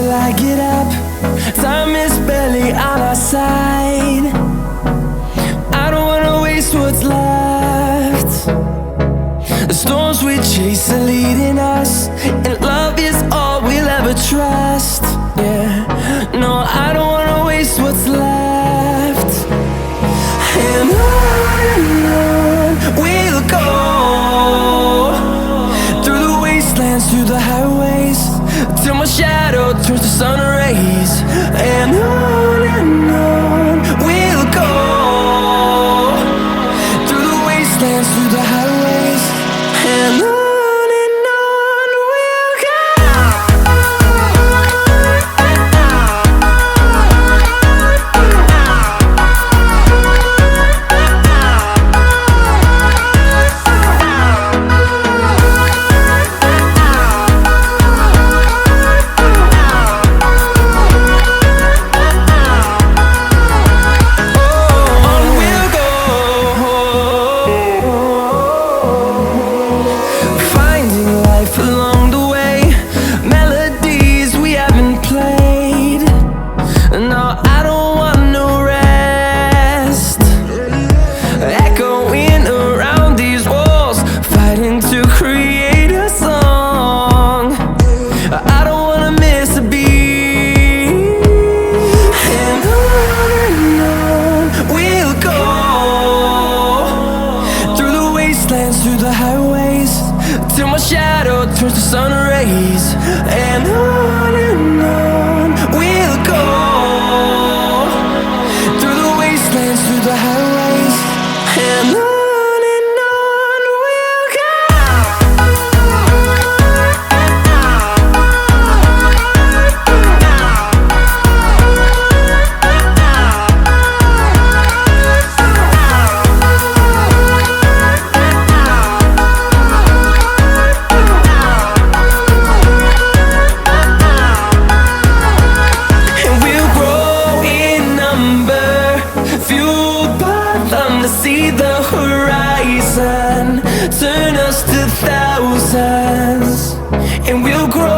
till I get up. Time is barely on our side. I don't wanna waste what's left. The storms we chase are leading us, and love is all we'll ever trust. Yeah, no, I don't wanna waste what's left. And on we'll go, through the wastelands, through the highways, till my shadow turns to sun rays. And on we'll go, through the wastelands, through the highways, and on. Along the way, melodies we haven't played. No, I don't want no rest. Echoing around these walls, fighting to create a song. I don't wanna miss a beat. And on we'll go, through the wastelands, through the highways, till my shadow turns to sun rays. And on we'll go, through the wastelands, through the highways, and on we'll go. See the horizon turn us to thousands, and we'll grow